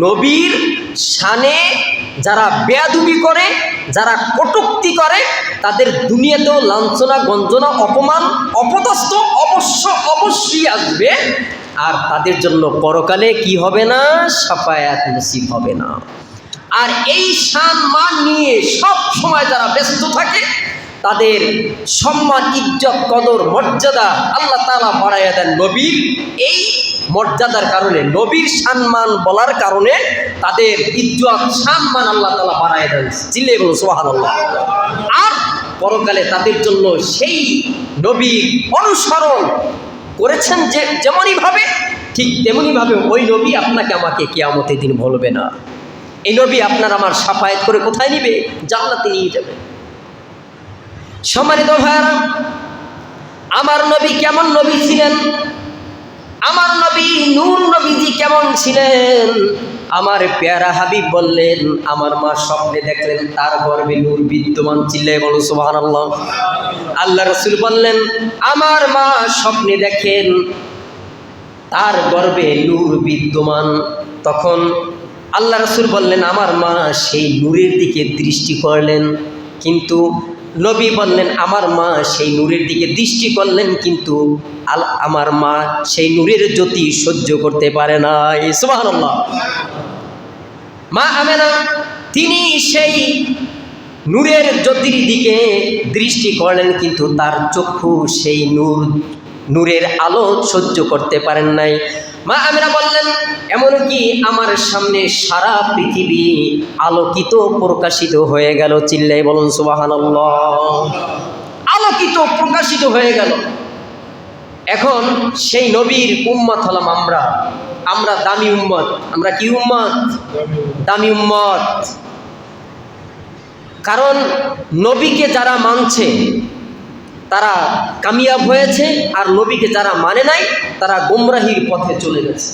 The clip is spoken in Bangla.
নবীর শানে যারা বেয়াদবি করে, যারা কটূক্তি করে, তাদের দুনিয়াতেও লাঞ্ছনা, গঞ্জনা, অপমান, অপদস্থ অবশ্যই আসবে। আর তাদের জন্য পরকালে কি হবে না? শাফায়াত নসিব হবে না। আর এই সম্মান নিয়ে সব সময় যারা ব্যস্ত থাকে, তাদের সম্মান, ইজ্জত, কদর, মর্যাদা আল্লাহ তাআলা বাড়াইয়া দেন নবীর এই মর্যাদার কারণে, নবীর সম্মান বলার কারণে তাদের ইজ্জত, সম্মান আল্লাহ তাআলা বাড়াইয়া দেন। চিল্লাইয়া বলুন সুবহানাল্লাহ। আর পরকালে তাদের জন্য সেই নবীর অনুসরণ করেছেন যে যেমনই ভাবে, ঠিক তেমনি ভাবে ওই নবী আপনাকে আমাকে কিয়ামতের দিন বলবে না। এই নবী আপনার আমার শাফায়াত করে কোথায় নিবে? জান্নাতে নিয়ে যাবে। সম্মানিত ভাইরা, আমার নবী কেমন নবী ছিলেন? আমার নবী নূর নবীজি কেমন ছিলেন? আমার পেয়ারা হাবিব বললেন, আমার মা স্বপ্নে দেখলেন তার গর্ভে নূর বিদ্যমান। চিল্লায়ে বলো সুবহানাল্লাহ। আল্লাহ রাসূল বললেন, আমার মা স্বপ্নে দেখেন তার গর্ভে নূর বিদ্যমান। তখন আল্লাহ রাসূল বললেন, আমার মা সেই নূরের দিকে দৃষ্টি করলেন, কিন্তু নবী বললেন, আমার মা সেই নূরের দিকে দৃষ্টি করলেন, কিন্তু আমার মা সেই নূরের জ্যোতি সহ্য করতে পারে না। সুবহানাল্লাহ। মা আমেনা তিনি সেই নূরের জ্যোতির দিকে দৃষ্টি করলেন, কিন্তু তার চক্ষু সেই নূরের আলো সহ্য করতে পারেন নাই। মা আমেনা বললেন, এমনকি আমার সামনে সারা পৃথিবী আলোকিত প্রকাশিত হয়ে গেল। চিল্লাই বলুন সুবহানাল্লাহ। আলোকিত প্রকাশিত হয়ে গেল। এখন সেই নবীর উম্মত হলাম আমরা দামি উম্মত। আমরা কি উম্মত? দামি উম্মত। কারণ নবীকে যারা মানছে তারা কামিয়াব হয়েছে, আর নবীকে যারা মানে নাই তারা গোমরাহির পথে চলে গেছে।